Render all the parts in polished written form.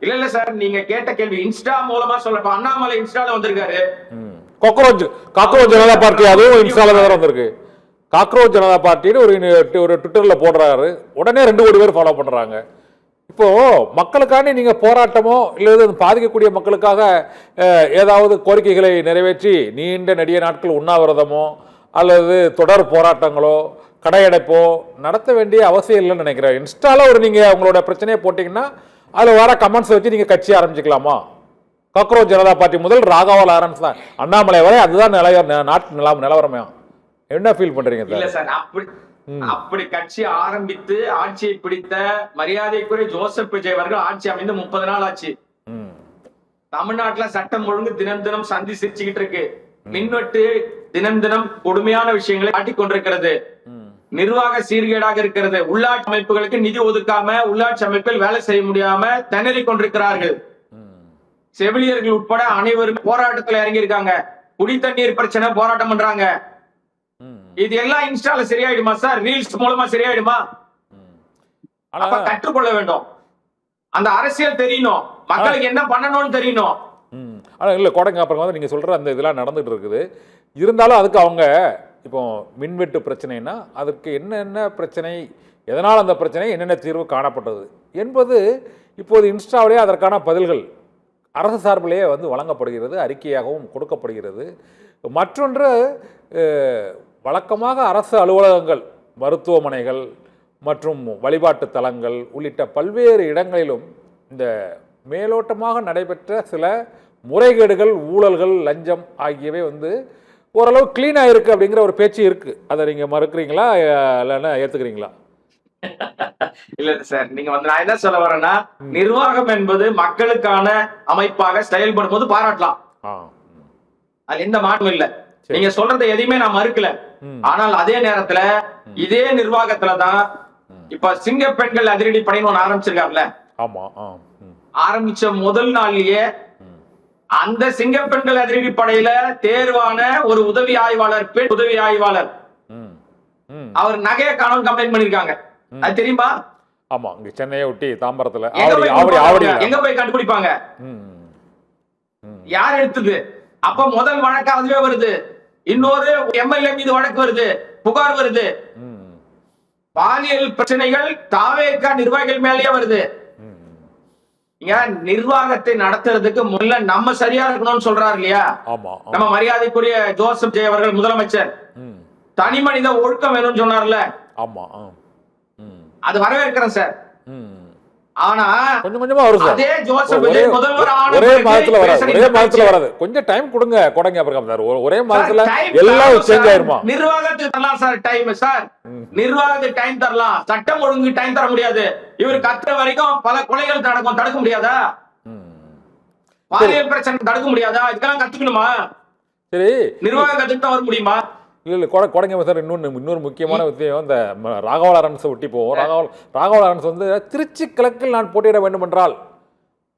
இல்ல சார், நீங்க கேட்ட கேள்வி இன்ஸ்டா மூலமா சொல்ல. அண்ணாமலை இன்ஸ்டால வந்திருக்காரு. காக்ரோச் ஜனதா பார்ட்டி அதுவும் இன்ஸ்டால தான் வந்திருக்கு. காக்ரோச் ஜனதா பார்ட்டின்னு ஒரு ட்விட்டர்ல போடுறாரு, உடனே 2 கோடி பேர் ஃபாலோ பண்றாங்க. இப்போ மக்களுக்காண்டி நீங்க போராட்டமோ இல்லது பாதிக்கக்கூடிய மக்களுக்காக ஏதாவது கோரிக்கைகளை நிறைவேற்றி நீண்ட நெடிய நாட்கள் உண்ணாவிரதமோ அல்லது தொடர் போராட்டங்களோ கடையடைப்போ நடத்த வேண்டிய அவசியம் இல்லைன்னு நினைக்கிறேன். இன்ஸ்டால நீங்க உங்களோட பிரச்சனையை போட்டீங்கன்னா அதில் வர கமெண்ட்ஸ் வச்சு நீங்க கட்சி ஆரம்பிச்சுக்கலாமா? காக்ரோச் ஜனதா பார்ட்டி முதல் ராகவா லாரன்ஸ் தான் அண்ணாமலை வரை அதுதான் நாட்டு நிலவரமே. என்ன ஃபீல் பண்றீங்க? இல்ல சார், அப்படி கட்சி ஆரம்பித்து ஆட்சியை பிடித்த மரியாதைக்குரிய ஜோசப் விஜய் அவர்கள் ஆட்சி அமைந்து 30 நாள் ஆச்சு. தமிழ்நாட்டுல சட்டம் ஒழுங்கு தினம் தினம் சந்தி சிரிச்சுக்கிட்டு இருக்கு. மின்வெட்டு தினம் தினம் கொடுமையான விஷயங்களை காட்டிக் கொண்டிருக்கிறது. நிர்வாக சீர்கேடாக இருக்கிறது. உள்ளாட்சி அமைப்புகளுக்கு நிதி ஒதுக்காம உள்ளாட்சி அமைப்பில் வேலை செய்ய முடியாம திணறி கொண்டிருக்கிறார்கள். செவிலியர்கள் உட்பட அனைவரும் போராட்டத்தில் இறங்கி இருக்காங்க. குடி தண்ணீர் பிரச்சனை போராட்டம் பண்றாங்க. இது எல்லாம் இன்ஸ்டால சரியாயிடுமா சார்? ரீல்ஸ் மூலமா சரியாயிடுமா? அப்ப கற்றுக்கொள்ள வேண்டும். அந்த அரசியல் தெரியணும், மக்களுக்கு என்ன பண்ணணும்னு தெரியணும். இல்ல கோடைங்க, அப்புறம் நீங்க சொல்ற அந்த இதெல்லாம் நடந்துட்டு இருக்குது. இருந்தாலும் அதுக்கு அவங்க இப்போ மின்வெட்டு பிரச்சனைனா அதுக்கு என்னென்ன பிரச்சனை, எதனால் அந்த பிரச்சனை, என்னென்ன தீர்வு காணப்பட்டது என்பது இப்போது இன்ஸ்டாவிலேயே அதற்கான பதில்கள் அரசு சார்பிலேயே வழங்கப்படுகிறது, அறிக்கையாகவும் கொடுக்கப்படுகிறது. மற்றொன்று, வழக்கமாக அரசு அலுவலகங்கள், மருத்துவமனைகள் மற்றும் வழிபாட்டு தலங்கள் உள்ளிட்ட பல்வேறு இடங்களிலும் இந்த மேலோட்டமாக நடைபெற்ற சில முறைகேடுகள், ஊழல்கள், லஞ்சம் ஆகியவை ஓரளவு கிளீனாக இருக்குது அப்படிங்கிற ஒரு பேச்சு இருக்கு. அதை நீங்க மறுக்கிறீங்களா இல்லைன்னா ஏத்துக்கிறீங்களா? இல்ல சார், நீங்க நான் என்ன சொல்ல வரேன்னா, நிர்வாகம் என்பது மக்களுக்கான அமைப்பாக செயல்படும் போது பாராட்டலாம். அது எந்த மாற்றம் இல்ல. நீங்க சொல்றதை எதையுமே நான் மறுக்கல. ஆனால் அதே நேரத்துல இதே நிர்வாகத்துலதான் இப்ப சிங்க பெண்கள் அதிரடி படைன்னு ஒண்ணு ஆரம்பிச்சிருக்காருல. ஆரம்பிச்ச முதல் நாள்லயே அந்த சிங்க பெண்கள் அதிரடி படையில தேர்வான ஒரு உதவி ஆய்வாளர், பெண் உதவி ஆய்வாளர், அவர் நகையை காணோம் கம்ப்ளைண்ட் பண்ணிருக்காங்க. அது தெரியுமா? ஆமா, இங்க சென்னையை ஒட்டி தாம்பரத்துல எங்க போய் கண்டுபிடிப்பாங்க? யார் எடுத்தது? அப்ப முதல் வழக்கு அதுவே வருது. இன்னொரு எம்எல்ஏ மீது வழக்கு வருது, புகார் வருது. பாலியல் பிரச்சனைகள் தாவேகா நிர்வாகிகள் மேலேயே வருது. நிர்வாகத்தை நடத்துறதுக்கு முதல்ல நம்ம சரியா இருக்கணும்னு சொல்றாரு இல்லையா நம்ம மரியாதைக்குரிய ஜோசப் விஜய் அவர்கள் முதலமைச்சர். தனி மனித ஒழுக்கம் வேணும்னு சொன்னார்ல, அது வரவேற்கிறேன் சார். ஆனா கொஞ்சம் கொஞ்சமா வரும். அதே ஜோசப் விஜய் முதல்வர் ஒரே மாதத்துல வராது. கொஞ்சம் டைம் கொடுங்க கொடைங்க. அப்புறம் ஒரே மாதத்துல எல்லாம் சேஞ்ச் ஆயிருமா? நிர்வாகத்துக்கு தரலாம் சார் டைம். சார் நிர்வாகத்துக்கு டைம் தரலாம், சட்டம் ஒழுங்கு டைம் தர முடியாது. இவர் கத்துற வரைக்கும் பல கொலைகள் நடக்கும், தடுக்க முடியாதா? பாலியல் பிரச்சனை தடுக்க முடியாதா? இதெல்லாம் கத்துக்கணுமா? சரி, நிர்வாகம் கத்துக்கிட்டு வர முடியுமா? இல்லை கொடைங்க சார், இன்னொரு முக்கியமான விஷயம், இந்த ராகவா லாரன்ஸை ஒட்டி போவோம். ராகவா லாரன்ஸ் திருச்சி கிழக்கில் நான் போட்டியிட வேண்டும் என்றால்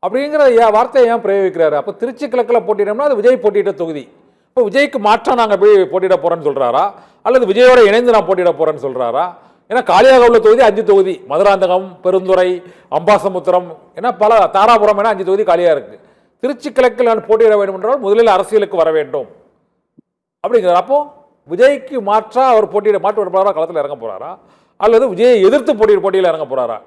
அப்படிங்கிற வார்த்தையை ஏன் பிரயோகிக்கிறாரு? அப்போ திருச்சி கிழக்கில் போட்டியிடம்னா அது விஜய் போட்டியிட்ட தொகுதி. இப்போ விஜய்க்கு மாற்றா நாங்கள் போய் போட்டியிட போறேன்னு சொல்றாரா, அல்லது விஜயோட இணைந்து நான் போட்டியிட போறேன்னு சொல்றாரா? ஏன்னா காலியாக உள்ள தொகுதி 5 தொகுதி, மதுராந்தகம், பெருந்துறை, அம்பாசமுத்திரம், ஏன்னா பல தாராபுரம் என 5 தொகுதி காலியாக இருக்கு. திருச்சி கிழக்கில் நான் போட்டியிட வேண்டும் என்றால் முதலில் அரசியலுக்கு வர வேண்டும் அப்படிங்கிறார். அப்போ விஜய்க்கு மாற்றா அவர் போட்டியிட மாற்று வேட்பாளரா களத்தில் இறங்க போறாரா, அல்லது விஜயை எதிர்த்து போட்டியில் இறங்க போறாரா?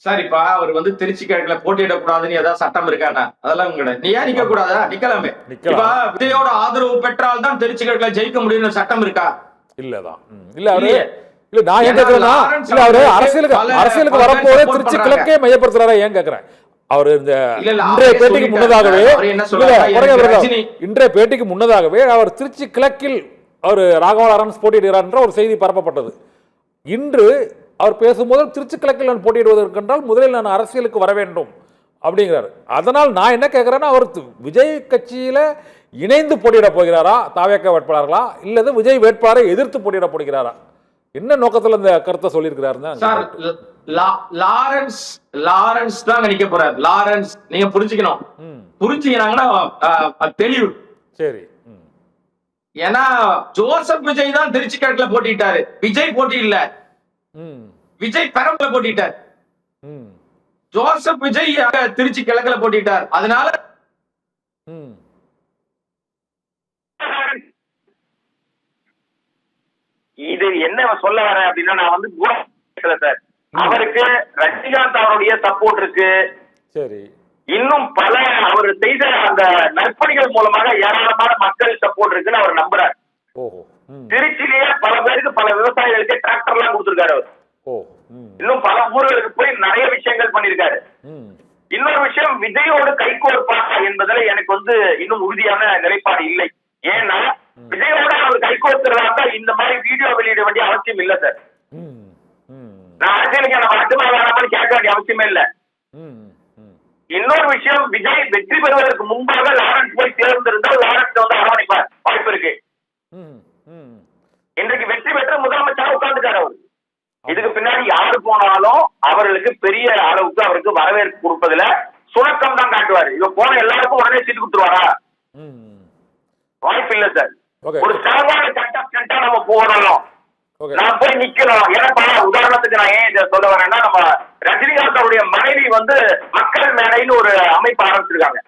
சார் இப்ப அவர் திருச்சி கிழக்குல போட்டியிடக்கூடாதுன்னு ஏதாவது சட்டம் இருக்காண்ணா? அதெல்லாம் கிடையாது. நீ ஏன் நிக்க கூடாதா? நிக்கலாமே. இப்ப விஜயோட ஆதரவு பெற்றால் தான் திருச்சி கிழக்குல ஜெயிக்க முடியும்னு சட்டம் இருக்கா? இல்லதான். இல்ல அவரு இல்ல நான் ஏன் கேட்கிறேன்னா, இல்ல அவரு அரசியலுக்கு வரப்போதே திருச்சி கிழக்கே மையப்படுத்துறாரா ஏன் கேட்கிறேன். அவர் இன்றைய பேட்டிக்கு முன்னதாகவே அவர் திருச்சி கிழக்கில் அவர் ராகவா லாரன்ஸ் போட்டியிடுகிறார் என்ற ஒரு செய்தி பரப்பப்பட்டது. இன்று அவர் பேசும்போது திருச்சி கிழக்கில் நான் போட்டியிடுவதற்கென்றால் முதலில் நான் அரசியலுக்கு வர வேண்டும் அப்படிங்கிறார். அதனால் நான் என்ன கேட்கிறேன்னா, அவர் விஜய் கட்சியில இணைந்து போட்டியிட போகிறாரா தாவேக வேட்பாளர்களா, இல்லது விஜய் வேட்பாளரை எதிர்த்து போட்டியிட போகிறாரா? என்ன நோக்கத்துல இந்த கருத்தை சொல்லியிருக்கிறாரு? லாரன்ஸ் தான் நிக்க போறாரு. லாரன்ஸ் நீங்க புரிஞ்சுக்கணும். புரிஞ்சுக்கிறாங்கன்னா தெளிவு. சரி. ஏன்னா ஜோசப் விஜய் தான் திருச்சி கிழக்குல போட்டிட்டாரு, விஜய் போட்டி இல்ல. விஜய் பெரம்பல போட்டிட்டார். ஜோசப் விஜய் திருச்சி கிழக்குல போட்டிட்டார். அதனால இது என்ன சொல்ல வரேன் அப்படின்னா, நான் வந்து சார் அவருக்கு ரஜினிகாந்த் அவருடைய சப்போர்ட் இருக்கு. சரி, இன்னும் பல அவர் செய்த அந்த நற்பணிகள் மூலமாக ஏராளமான மக்கள் சப்போர்ட் இருக்குன்னு அவர் நம்புறாரு. திருச்சியிலேயே பல பேருக்கு, பல விவசாயிகளுக்கு டிராக்டர் எல்லாம் கொடுத்திருக்காரு அவர். இன்னும் பல ஊர்களுக்கு போய் நிறைய விஷயங்கள் பண்ணிருக்காரு. இன்னொரு விஷயம், விஜயோடு கைகோர்ப்பா என்பதுல எனக்கு வந்து இன்னும் உறுதியான நிலைப்பாடு இல்லை. ஏன்னா விஜயோட அவர் கைகோர்க்கிறதா இந்த மாதிரி வீடியோ வெளியிட வேண்டிய அவசியம் இல்ல சார். நான் அரசியலுக்கு வழக்கமா வேணாமல் கேட்க வேண்டிய அவசியமே இல்ல. இன்னொரு விஷயம், விஜய் வெற்றி பெறுவதற்கு முன்பாக லாரன்ஸ் போய் தேர்ந்திருந்தால் லாரன்ஸ் வந்து அரவணைப்பார் வாய்ப்பு இருக்கு. இன்றைக்கு வெற்றி பெற்ற முதலமைச்சராக உட்கார்ந்துட்டார் அவர். இதுக்கு பின்னாடி யாரு போனாலும் அவர்களுக்கு பெரிய அளவுக்கு அவருக்கு வரவேற்பு கொடுப்பதுல சுணக்கம் தான் காட்டுவாரு. இவ போன எல்லாருக்கும் உடனே சீட்டு கொடுத்துருவாரா? வாய்ப்பு இல்ல சார். ஒரு ஸ்ட்ராங்கான கண்டா நம்ம போடணும், நான் போய் நிக்கணும். ஏன்னா உதாரணத்துக்கு நான் ஏன் இதை சொல்ல வரேன்னா, நம்ம ரஜினிகாந்த் அவருடைய மனைவி வந்து மக்கள் மேடைன்னு ஒரு அமைப்பு ஆரம்பிச்சிருக்காங்க.